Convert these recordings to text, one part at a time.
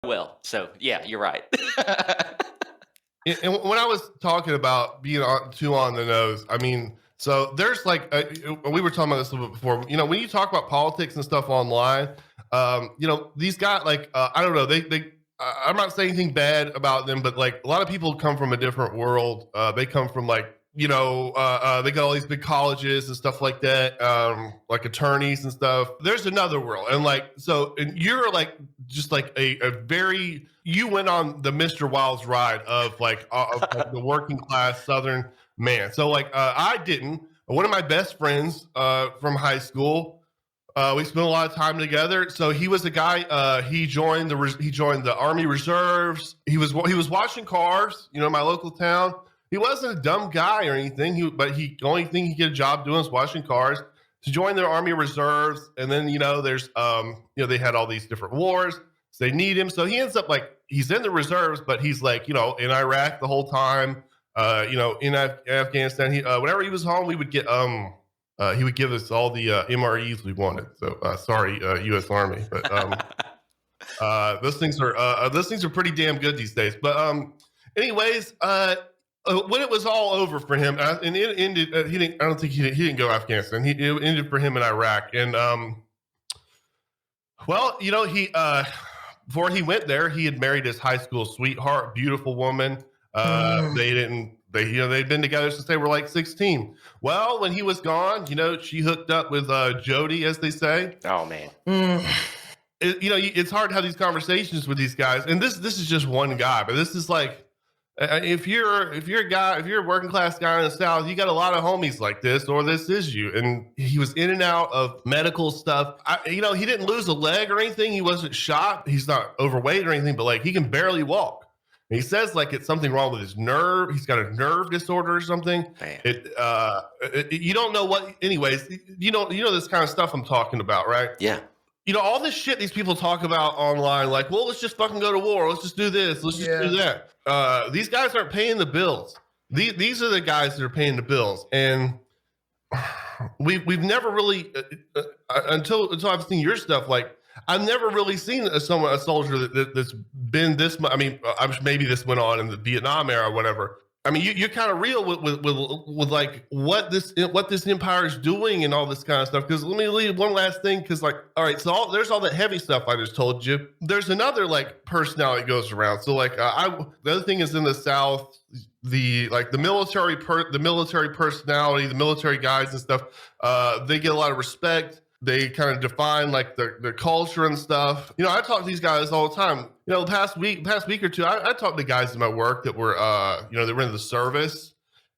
well. So yeah, you're right. And when I was talking about being too on the nose, I mean, so there's like, we were talking about this a little bit before. When you talk about politics and stuff online, these guys, like, I don't know, I'm not saying anything bad about them, but like a lot of people come from a different world. They come from like, they got all these big colleges and stuff like that, like attorneys and stuff. There's another world. And like, so, and you're like, just like a very, you went on the Mr. Wild's ride of like, like the working class Southern man. So like, I didn't. One of my best friends from high school, we spent a lot of time together. So he was a guy. He joined the Army Reserves. He was washing cars. My local town. He wasn't a dumb guy or anything. But the only thing he get a job doing is washing cars. To join the Army Reserves, and then there's they had all these different wars. So they need him. So he ends up like he's in the reserves, but he's like in Iraq the whole time. In Afghanistan. Whenever he was home, we would get he would give us all the MREs we wanted. So sorry, U.S. Army, but those things are pretty damn good these days. But anyways, when it was all over for him, and it ended, he didn't. I don't think he didn't go to Afghanistan. It ended for him in Iraq, and he before he went there, he had married his high school sweetheart, beautiful woman. They'd been together since they were like 16. Well, when he was gone, she hooked up with Jody, as they say. Oh man. It's hard to have these conversations with these guys, and this is just one guy, but this is like, if you're a working class guy in the South, you got a lot of homies like this, or this is you. And he was in and out of medical stuff. He didn't lose a leg or anything. He wasn't shot. He's not overweight or anything, but like he can barely walk. And he says like it's something wrong with his nerve. He's got a nerve disorder or something. You don't know what. Anyways, you know this kind of stuff I'm talking about, right? Yeah. All this shit these people talk about online, like, well, let's just fucking go to war. Let's just do this. Let's just do that. These guys aren't paying the bills. These are the guys that are paying the bills. And we've never really, until I've seen your stuff, like, I've never really seen a soldier that's been this much. I mean, maybe this went on in the Vietnam era or whatever. I mean, you're kind of real with like what this empire is doing and all this kind of stuff. Because let me leave one last thing. Because like, all right, so there's all the heavy stuff I just told you. There's another like personality goes around. So like, the other thing is in the South, the military personality, the military guys and stuff. They get a lot of respect. They kind of define like their culture and stuff. I talk to these guys all the time. The past week or two, I talked to guys in my work that were, they were in the service,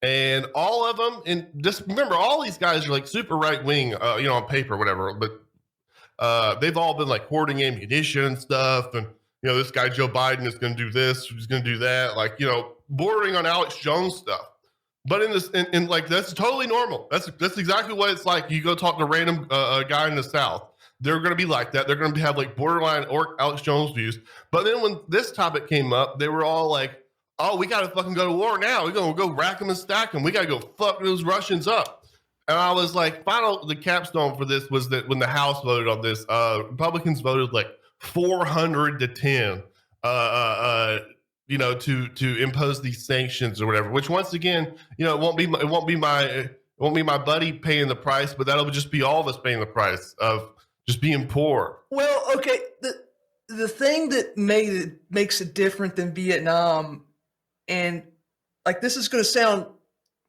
and all of them. And just remember, all these guys are like super right wing, on paper, or whatever. But they've all been like hoarding ammunition and stuff. And this guy Joe Biden is going to do this, he's going to do that, like bordering on Alex Jones stuff. But in this, and like that's totally normal. That's exactly what it's like. You go talk to a random guy in the South. They're going to be like that. They're going to have like borderline or Alex Jones views. But then when this topic came up, they were all like, "Oh, we got to fucking go to war now. We're going to go rack them and stack them. We got to go fuck those Russians up." And I was like, the capstone for this was that when the House voted on this, Republicans voted like 400 to 10. To impose these sanctions or whatever, which once again, it won't be my buddy paying the price, but that'll just be all of us paying the price of just being poor. Well, okay. The thing that makes it different than Vietnam, and like this is going to sound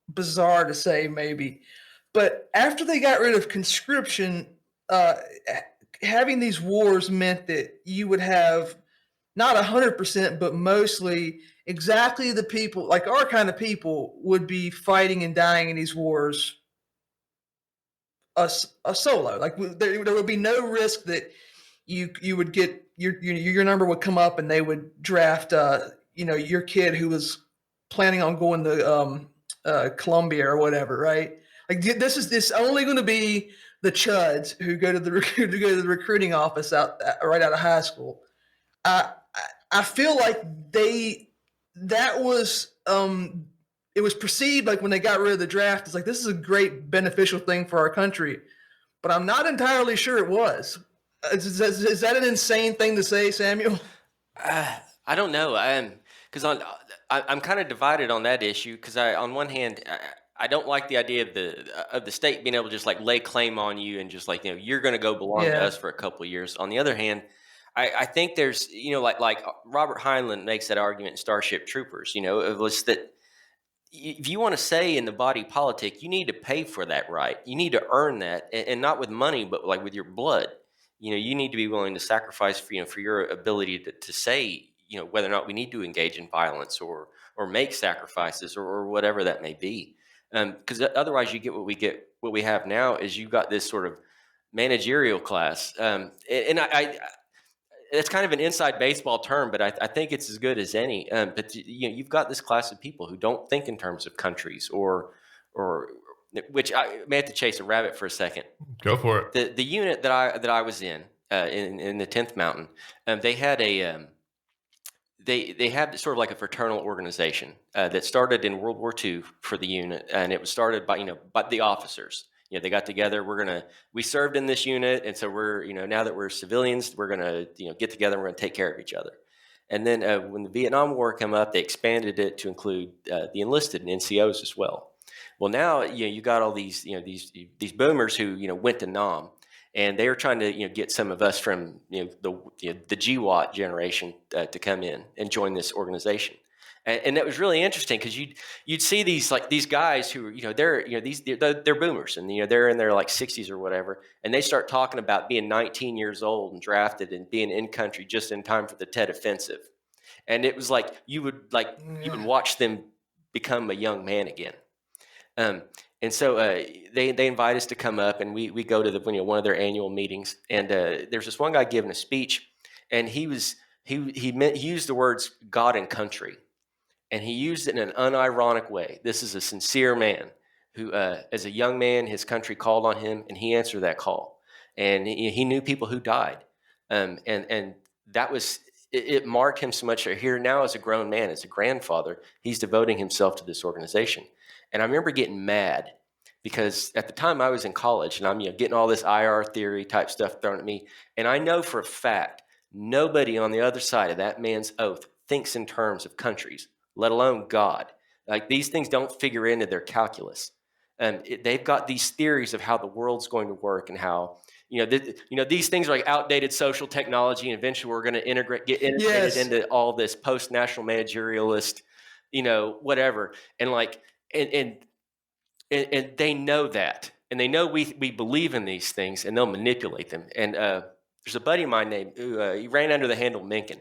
bizarre to say maybe, but after they got rid of conscription, having these wars meant that you would have not 100%, but mostly exactly the people, like our kind of people, would be fighting and dying in these wars a solo. Like there would be no risk that you would get your number would come up and they would draft your kid who was planning on going to Columbia or whatever, right? Like this is only going to be the chuds who go to the recruiting office right out of high school. I feel like it was perceived like when they got rid of the draft, it's like, this is a great beneficial thing for our country, but I'm not entirely sure it was. Is that an insane thing to say, Samuel? I don't know. Because I'm kind of divided on that issue. Because on one hand, I don't like the idea of the state being able to just like lay claim on you and just like you're going to go belong to Yeah. us for a couple of years. On the other hand, I think there's like Robert Heinlein makes that argument in Starship Troopers. It was that if you want to say in the body politic, you need to pay for that right. You need to earn that, and not with money, but like with your blood. You need to be willing to sacrifice for your ability to say whether or not we need to engage in violence or make sacrifices or whatever that may be. Because otherwise, you get what we have now is you've got this sort of managerial class, and it's kind of an inside baseball term, but I think it's as good as any. But you've got this class of people who don't think in terms of countries or which I may have to chase a rabbit for a second. Go for it. The unit that I was in the 10th Mountain, they had they had sort of like a fraternal organization that started in World War II for the unit, and it was started by the officers. They got together. We served in this unit, and so we're now that we're civilians, we're gonna get together. And we're gonna take care of each other. And then when the Vietnam War came up, they expanded it to include the enlisted and NCOs as well. Well, now you got all these these boomers who went to Nam, and they were trying to get some of us from the GWAT generation to come in and join this organization. And that was really interesting because you'd see these guys who they're boomers, and they're in their like 60s or whatever, and they start talking about being 19 years old and drafted and being in country just in time for the Tet Offensive. And it was like you would watch them become a young man again. And so they invite us to come up, and we go to one of their annual meetings. And there's this one guy giving a speech, and he used the words God and country, and he used it in an unironic way. This is a sincere man who, as a young man, his country called on him, and he answered that call. And he knew people who died, and that was. It marked him so much. Here now, as a grown man, as a grandfather, he's devoting himself to this organization. And I remember getting mad because at the time I was in college, and I'm getting all this IR theory type stuff thrown at me. And I know for a fact nobody on the other side of that man's oath thinks in terms of countries, let alone God. Like these things don't figure into their calculus. They've got these theories of how the world's going to work and how these things are like outdated social technology, and eventually we're going to get integrated Yes. into all this post-national managerialist, whatever. And like and they know that, and they know we believe in these things, and they'll manipulate them. And there's a buddy of mine named he ran under the handle Mencken.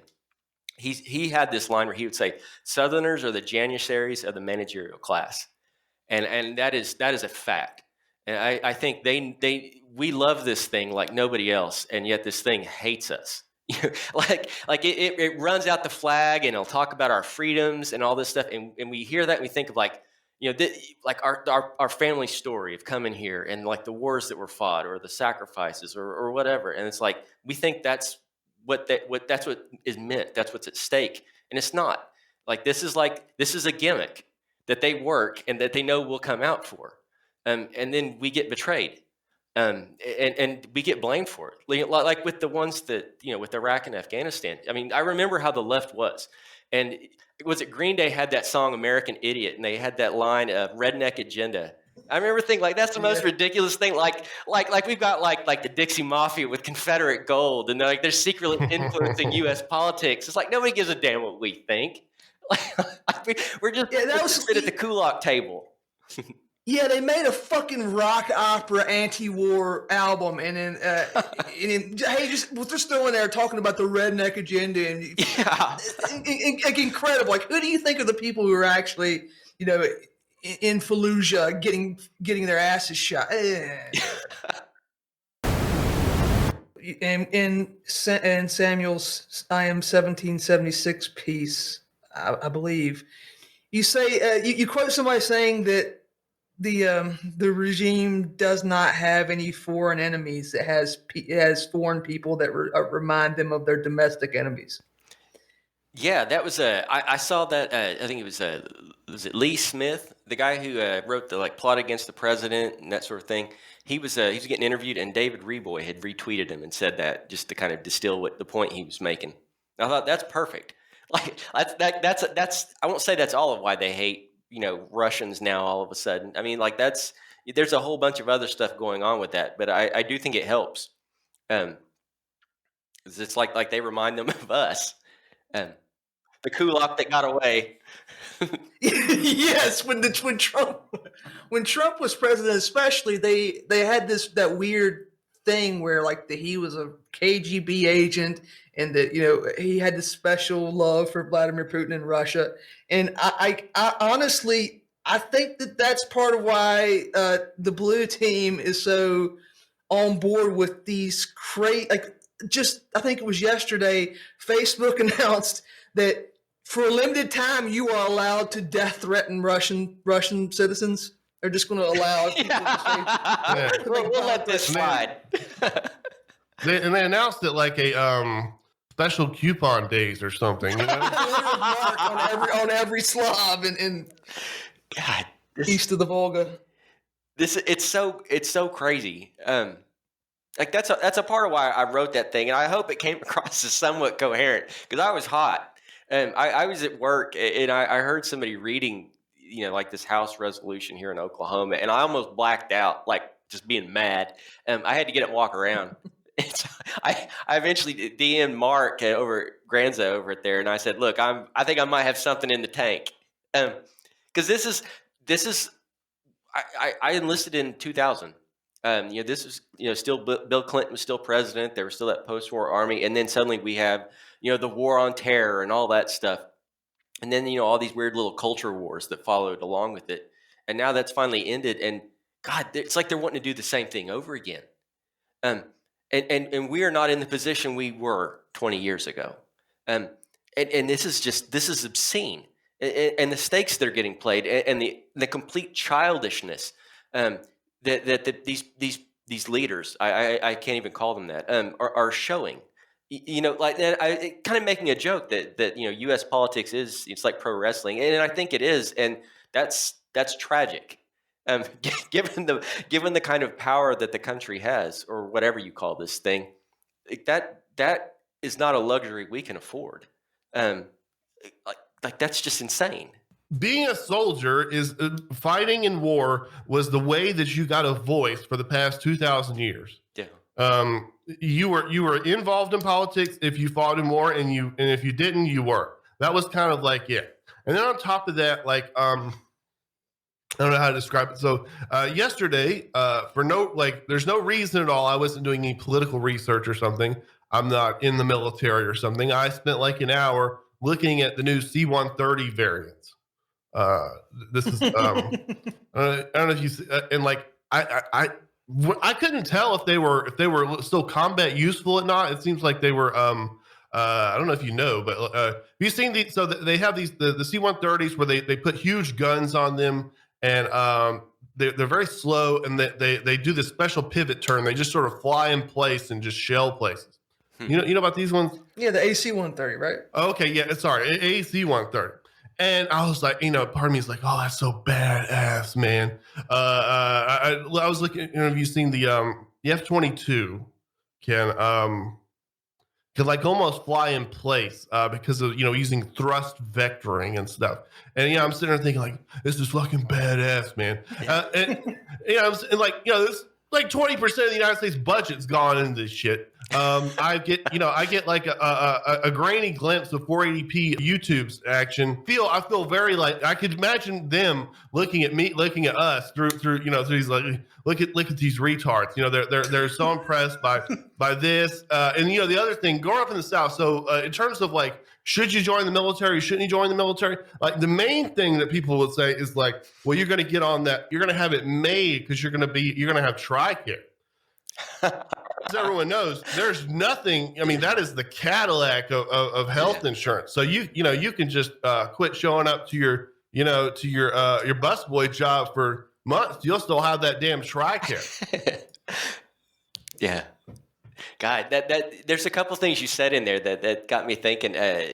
He had this line where he would say, "Southerners are the janissaries of the managerial class," and that is a fact. And I think we love this thing like nobody else, and yet this thing hates us. like it runs out the flag, and it'll talk about our freedoms and all this stuff, and we hear that and we think of like like our family story of coming here and like the wars that were fought or the sacrifices or whatever, and it's like we think that's what is meant, that's what's at stake, and it's not. This is a gimmick that they work and that they know will come out for, and then we get betrayed. And we get blamed for it, like with the ones that with Iraq and Afghanistan. I mean, I remember how the left was, and was it Green Day had that song "American Idiot," and they had that line of "redneck agenda." I remember thinking like that's the most ridiculous thing. Like we've got like the Dixie Mafia with Confederate gold, and they're secretly influencing U.S. politics. It's like nobody gives a damn what we think. We're just sit at the Kulak table. Yeah, they made a fucking rock opera anti-war album, and then hey, we're just throwing there talking about the redneck agenda, and incredible. Like, who do you think are the people who are actually, in Fallujah getting their asses shot? In Samuel's I Am 1776 piece, I believe, you say you quote somebody saying that the regime does not have any foreign enemies. It has foreign people that remind them of their domestic enemies. Yeah, that was I saw that. I think it was it Lee Smith, the guy who wrote the Plot Against the President and that sort of thing. He was getting interviewed, and David Reboy had retweeted him and said that just to kind of distill what the point he was making. I thought that's perfect. Like that's I won't say that's all of why they hate, Russians now all of a sudden. I mean, like there's a whole bunch of other stuff going on with that, but I do think it helps. 'Cause it's like they remind them of us. Um, the kulak that got away. Yes, when Trump was president, especially they had that weird thing where like he was a KGB agent and that he had this special love for Vladimir Putin in Russia, and I honestly I think that that's part of why the blue team is so on board with these crazy like just I think it was yesterday Facebook announced that for a limited time you are allowed to death threaten Russian citizens. They're just going to allow people to say We'll let this slide. They announced it like a special coupon days or something. You know? on every Slav in God, east of the Volga. it's so crazy. Like that's a part of why I wrote that thing, and I hope it came across as somewhat coherent because I was hot. I was at work and I heard somebody reading, like this House resolution here in Oklahoma, and I almost blacked out, like just being mad. I had to get up and walk around. And so I eventually DM'd Mark over Granza over it there, and I said, "Look, I think I might have something in the tank," because this is I enlisted in 2000. This was, still Bill Clinton was still president. There was still that post-war army, and then suddenly we have, the war on terror and all that stuff, and then all these weird little culture wars that followed along with it, and now that's finally ended. And God, it's like they're wanting to do the same thing over again. And we are not in the position we were 20 years ago. And this is obscene, and the stakes that are getting played, and the complete childishness. That these leaders, I can't even call them that, are showing, like kind of making a joke that U.S. politics it's like pro wrestling, and I think it is, and that's tragic, given the kind of power that the country has, or whatever you call this thing, that is not a luxury we can afford, like that's just insane. Being a soldier is fighting in war was the way that you got a voice for the past 2,000 years. Yeah. You were involved in politics if you fought in war, and if you didn't, you weren't. That was kind of like it. And then on top of that, like I don't know how to describe it. So yesterday, there's no reason at all. I wasn't doing any political research or something. I'm not in the military or something. I spent like an hour looking at the new C-130 variants. This is I don't know if you and like I couldn't tell if they were still combat useful or not. It seems like they were I don't know if you know, but have you seen these? So they have these the C-130s where they put huge guns on them, and they're very slow, and they do this special pivot turn. They just sort of fly in place and just shell places. You know about these ones? Yeah, the AC-130, right? Okay, yeah, sorry, AC-130. And I was like, part of me is like, oh, that's so badass, man. I was looking, have you seen the F-22 can like almost fly in place because of, using thrust vectoring and stuff. And, I'm sitting there thinking like, this is fucking badass, man. And like, this like 20% of the United States budget's gone into this shit. I get like a grainy glimpse of 480p YouTube's action. I feel very like I could imagine them looking at me, looking at us through these like look at these retards. They're so impressed by this. And the other thing, growing up in the South. So in terms of like, should you join the military? Shouldn't you join the military? Like the main thing that people would say is like, well, you're going to get on that. You're going to have it made because you're going to have TRICARE. As everyone knows, there's nothing. I mean, that is the Cadillac of health insurance. So you can just quit showing up to your busboy job for months. You'll still have that damn TRICARE. Yeah. God, that there's a couple things you said in there that got me thinking.